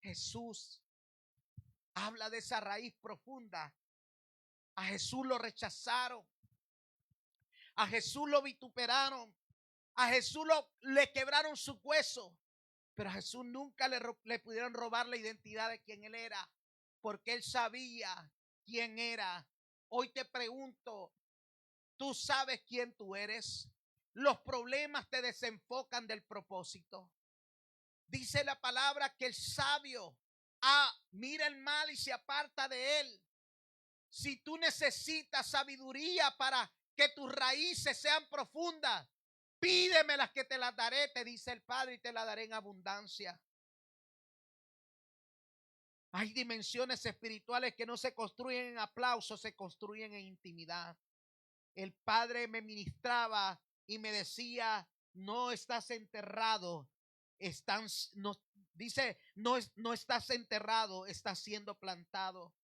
Jesús habla de esa raíz profunda. A Jesús lo rechazaron. A Jesús lo vituperaron. A Jesús le quebraron su hueso. Pero a Jesús nunca le pudieron robar la identidad de quién Él era. Porque Él sabía quién era. Hoy te pregunto, ¿tú sabes quién tú eres? Los problemas te desenfocan del propósito. Dice la palabra que el sabio mira el mal y se aparta de él. Si tú necesitas sabiduría para que tus raíces sean profundas, pídemelas que te las daré, te dice el Padre, y te las daré en abundancia. Hay dimensiones espirituales que no se construyen en aplausos, se construyen en intimidad. El Padre me ministraba y me decía, no estás enterrado, no estás enterrado, estás siendo plantado.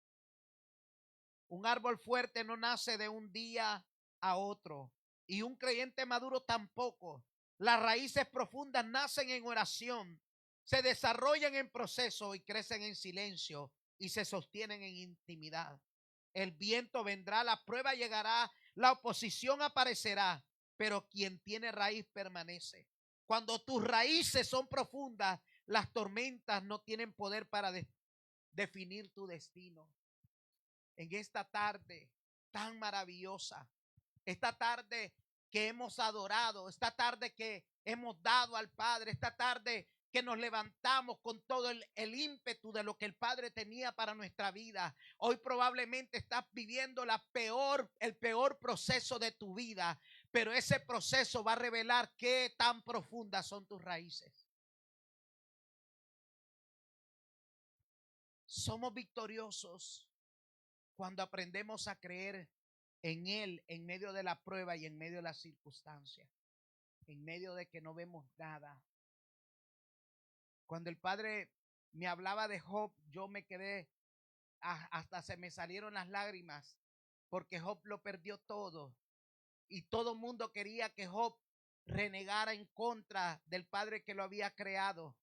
Un árbol fuerte no nace de un día a otro, y un creyente maduro tampoco. Las raíces profundas nacen en oración, se desarrollan en proceso y crecen en silencio y se sostienen en intimidad. El viento vendrá, la prueba llegará, la oposición aparecerá, pero quien tiene raíz permanece. Cuando tus raíces son profundas, las tormentas no tienen poder para definir tu destino. En esta tarde tan maravillosa, esta tarde que hemos adorado, esta tarde que hemos dado al Padre, esta tarde que nos levantamos con todo el ímpetu de lo que el Padre tenía para nuestra vida. Hoy probablemente estás viviendo el peor proceso de tu vida, pero ese proceso va a revelar qué tan profundas son tus raíces. Somos victoriosos cuando aprendemos a creer en Él en medio de la prueba y en medio de las circunstancias, en medio de que no vemos nada. Cuando el Padre me hablaba de Job, yo me quedé, hasta se me salieron las lágrimas, porque Job lo perdió todo y todo el mundo quería que Job renegara en contra del Padre que lo había creado.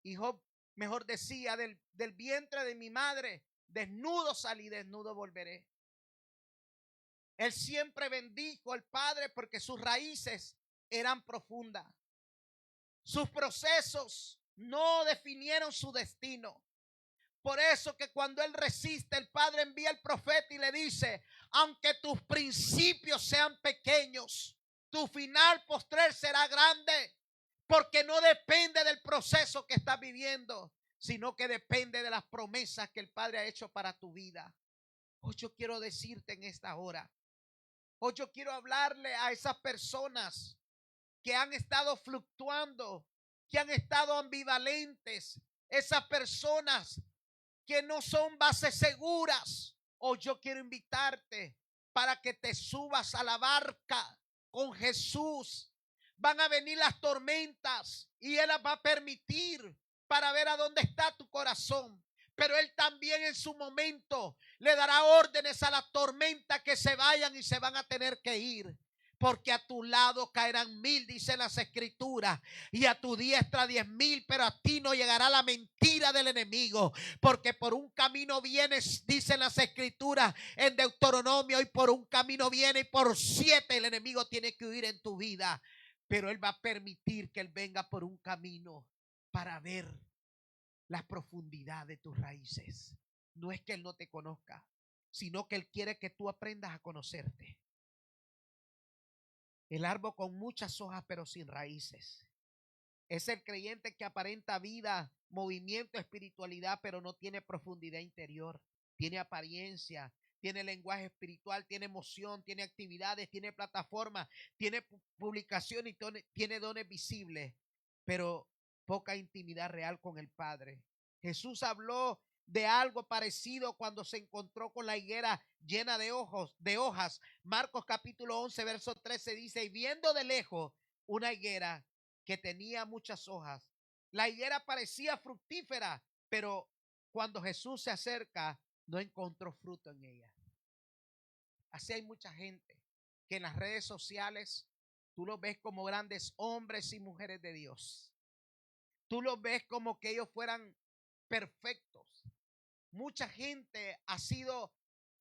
Y Job mejor decía, del vientre de mi madre, desnudo salí, desnudo volveré. Él siempre bendijo al Padre porque sus raíces eran profundas. Sus procesos no definieron su destino. Por eso que cuando él resiste, el Padre envía al profeta y le dice, aunque tus principios sean pequeños, tu final postrer será grande, porque no depende del proceso que estás viviendo, sino que depende de las promesas que el Padre ha hecho para tu vida. Hoy yo quiero decirte en esta hora, hoy yo quiero hablarle a esas personas que han estado fluctuando, que han estado ambivalentes, esas personas que no son bases seguras. Hoy yo quiero invitarte para que te subas a la barca con Jesús. Van a venir las tormentas y Él las va a permitir para ver a dónde está tu corazón. Pero Él también en su momento le dará órdenes a las tormentas que se vayan y se van a tener que ir. Porque a tu lado caerán 1000, dice las escrituras, y a tu diestra 10,000, pero a ti no llegará la mentira del enemigo. Porque por un camino vienes, dicen las escrituras en Deuteronomio, y por un camino viene, y por 7 el enemigo tiene que huir en tu vida. Pero Él va a permitir que Él venga por un camino para ver la profundidad de tus raíces. No es que Él no te conozca, sino que Él quiere que tú aprendas a conocerte. El árbol con muchas hojas pero sin raíces. Es el creyente que aparenta vida, movimiento, espiritualidad, pero no tiene profundidad interior. Tiene apariencia, tiene lenguaje espiritual, tiene emoción, tiene actividades, tiene plataforma, tiene publicación y tiene dones visibles, pero poca intimidad real con el Padre. Jesús habló de algo parecido cuando se encontró con la higuera llena de hojas. Marcos capítulo 11, verso 13 dice, y viendo de lejos una higuera que tenía muchas hojas, la higuera parecía fructífera, pero cuando Jesús se acerca, no encontró fruto en ella. Así hay mucha gente que en las redes sociales tú los ves como grandes hombres y mujeres de Dios. Tú los ves como que ellos fueran perfectos. Mucha gente ha sido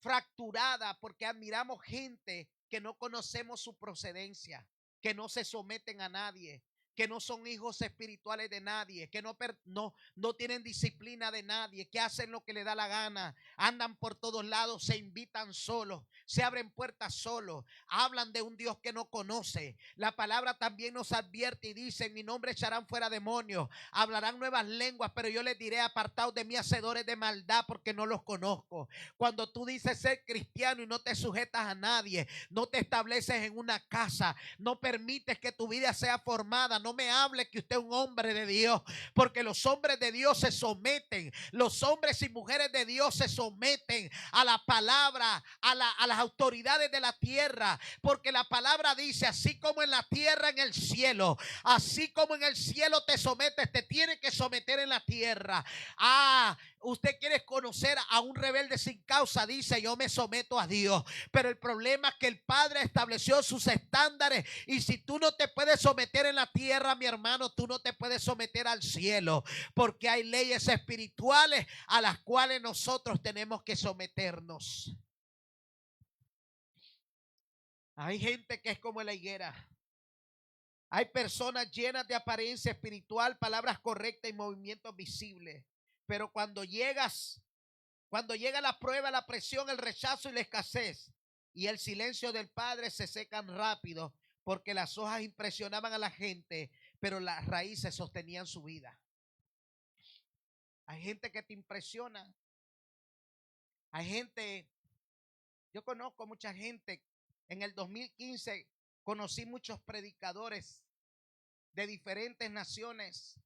fracturada porque admiramos gente que no conocemos su procedencia, que no se someten a nadie, que no son hijos espirituales de nadie, que no tienen disciplina de nadie, que hacen lo que le da la gana, andan por todos lados, se invitan solos, se abren puertas solos, hablan de un Dios que no conoce. La palabra también nos advierte y dice, en mi nombre echarán fuera demonios, hablarán nuevas lenguas, pero yo les diré, apartaos de mí, hacedores de maldad, porque no los conozco. Cuando tú dices ser cristiano y no te sujetas a nadie, no te estableces en una casa, no permites que tu vida sea formada, no me hable que usted es un hombre de Dios, porque los hombres de Dios se someten, los hombres y mujeres de Dios se someten a la palabra, a las autoridades de la tierra, porque la palabra dice, así como en la tierra, en el cielo, así como en el cielo te sometes, te tiene que someter en la tierra. Usted quiere conocer a un rebelde sin causa, dice, yo me someto a Dios, pero el problema es que el Padre estableció sus estándares, y si tú no te puedes someter en la tierra, mi hermano, tú no te puedes someter al cielo, porque hay leyes espirituales a las cuales nosotros tenemos que someternos. Hay gente que es como la higuera. Hay personas llenas de apariencia espiritual, palabras correctas y movimientos visibles, pero cuando llega la prueba, la presión, el rechazo y la escasez y el silencio del Padre, se secan rápido, porque las hojas impresionaban a la gente, pero las raíces sostenían su vida. Hay gente que te impresiona. Hay gente, yo conozco mucha gente. En el 2015 conocí muchos predicadores de diferentes naciones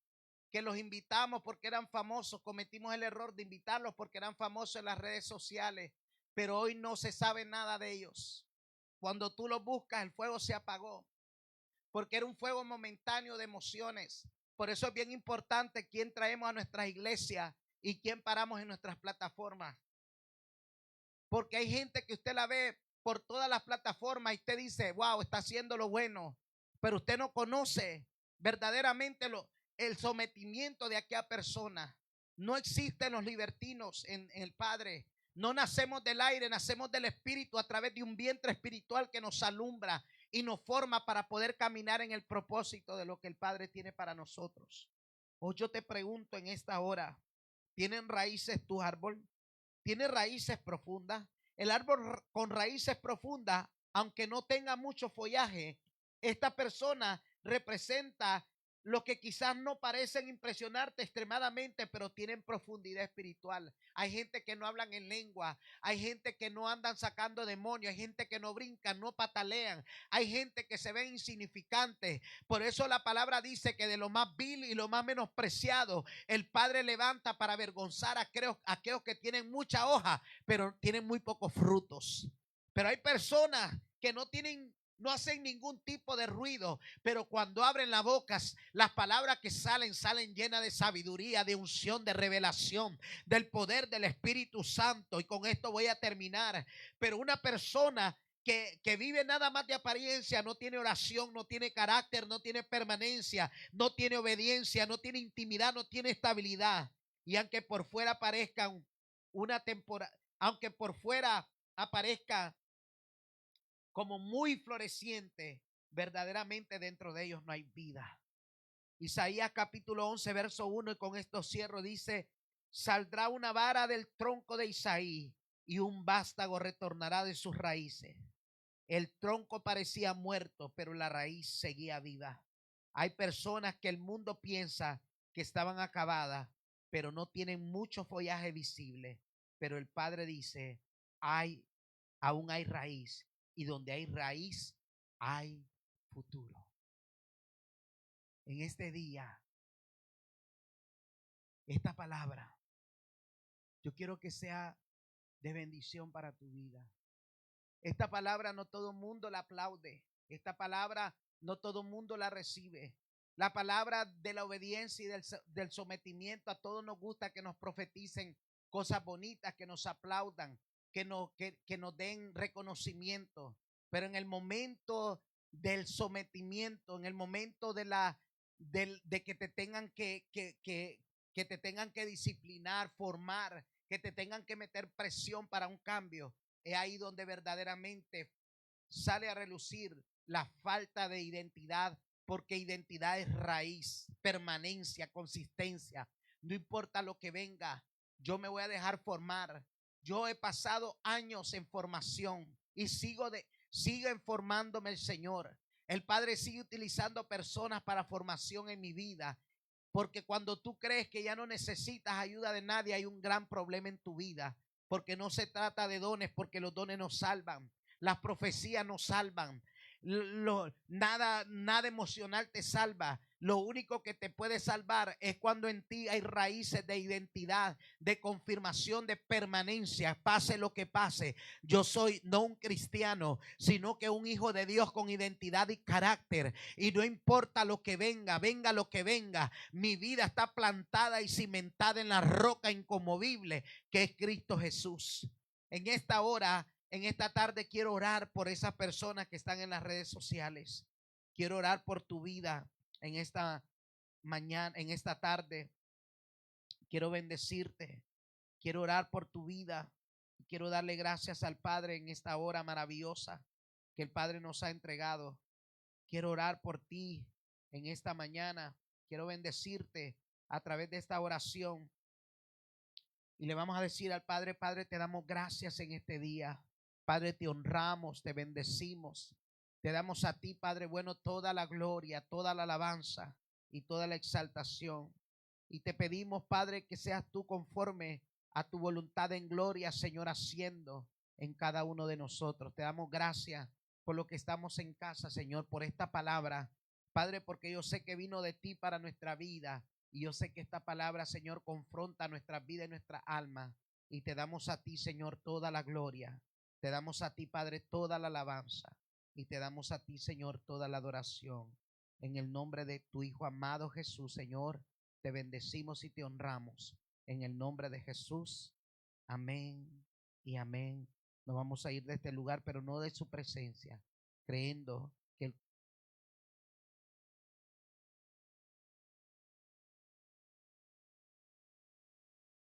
que los invitamos porque eran famosos. Cometimos el error de invitarlos porque eran famosos en las redes sociales, pero hoy no se sabe nada de ellos. Cuando tú los buscas, el fuego se apagó, porque era un fuego momentáneo de emociones. Por eso es bien importante quién traemos a nuestras iglesias y quién paramos en nuestras plataformas, porque hay gente que usted la ve por todas las plataformas y usted dice, wow, está haciendo lo bueno, pero usted no conoce verdaderamente el sometimiento de aquella persona. No existen los libertinos en el Padre. No nacemos del aire, nacemos del Espíritu a través de un vientre espiritual que nos alumbra y nos forma para poder caminar en el propósito de lo que el Padre tiene para nosotros. Hoy yo te pregunto en esta hora, ¿tienen raíces tu árbol? ¿Tiene raíces profundas? El árbol con raíces profundas, aunque no tenga mucho follaje, esta persona representa lo que quizás no parecen impresionarte extremadamente, pero tienen profundidad espiritual. Hay gente que no hablan en lengua, hay gente que no andan sacando demonios, hay gente que no brincan, no patalean, hay gente que se ve insignificante. Por eso la palabra dice que de lo más vil y lo más menospreciado, el Padre levanta para avergonzar a aquellos que tienen mucha hoja, pero tienen muy pocos frutos. Pero hay personas que no hacen ningún tipo de ruido, pero cuando abren la boca, las palabras que salen llenas de sabiduría, de unción, de revelación, del poder del Espíritu Santo. Y con esto voy a terminar. Pero una persona que vive nada más de apariencia, no tiene oración, no tiene carácter, no tiene permanencia, no tiene obediencia, no tiene intimidad, no tiene estabilidad. Y aunque por fuera parezca una temporada, aunque por fuera aparezca como muy floreciente, verdaderamente dentro de ellos no hay vida. Isaías capítulo 11, verso 1, y con esto cierro, dice, saldrá una vara del tronco de Isaí y un vástago retornará de sus raíces. El tronco parecía muerto, pero la raíz seguía viva. Hay personas que el mundo piensa que estaban acabadas, pero no tienen mucho follaje visible. Pero el Padre dice, aún hay raíz, y donde hay raíz, hay futuro. En este día, esta palabra, yo quiero que sea de bendición para tu vida. Esta palabra no todo el mundo la aplaude. Esta palabra no todo el mundo la recibe. La palabra de la obediencia y del sometimiento, a todos nos gusta que nos profeticen cosas bonitas, que nos aplaudan, que nos den reconocimiento. Pero en el momento del sometimiento, en el momento de que te tengan que te tengan que disciplinar, formar, que te tengan que meter presión para un cambio, es ahí donde verdaderamente sale a relucir la falta de identidad, porque identidad es raíz, permanencia, consistencia. No importa lo que venga, yo me voy a dejar formar. Yo he pasado años en formación y sigo formándome el Señor. El Padre sigue utilizando personas para formación en mi vida. Porque cuando tú crees que ya no necesitas ayuda de nadie, hay un gran problema en tu vida. Porque no se trata de dones, porque los dones nos salvan. Las profecías nos salvan. Nada emocional te salva. Lo único que te puede salvar es cuando en ti hay raíces de identidad, de confirmación, de permanencia. Pase lo que pase. Yo soy no un cristiano, sino que un hijo de Dios con identidad y carácter. Y no importa lo que venga, venga lo que venga. Mi vida está plantada y cimentada en la roca inconmovible que es Cristo Jesús. En esta hora, en esta tarde, quiero orar por esas personas que están en las redes sociales. Quiero orar por tu vida en esta mañana, en esta tarde. Quiero bendecirte. Quiero orar por tu vida. Quiero darle gracias al Padre en esta hora maravillosa que el Padre nos ha entregado. Quiero orar por ti en esta mañana. Quiero bendecirte a través de esta oración. Y le vamos a decir al Padre, Padre, te damos gracias en este día. Padre, te honramos, te bendecimos. Te damos a ti, Padre bueno, toda la gloria, toda la alabanza y toda la exaltación. Y te pedimos, Padre, que seas tú conforme a tu voluntad en gloria, Señor, haciendo en cada uno de nosotros. Te damos gracias por lo que estamos en casa, Señor, por esta palabra. Padre, porque yo sé que vino de ti para nuestra vida. Y yo sé que esta palabra, Señor, confronta nuestra vida y nuestra alma. Y te damos a ti, Señor, toda la gloria. Te damos a ti, Padre, toda la alabanza. Y te damos a ti, Señor, toda la adoración. En el nombre de tu Hijo amado Jesús, Señor, te bendecimos y te honramos. En el nombre de Jesús. Amén y amén. Nos vamos a ir de este lugar, pero no de su presencia, creyendo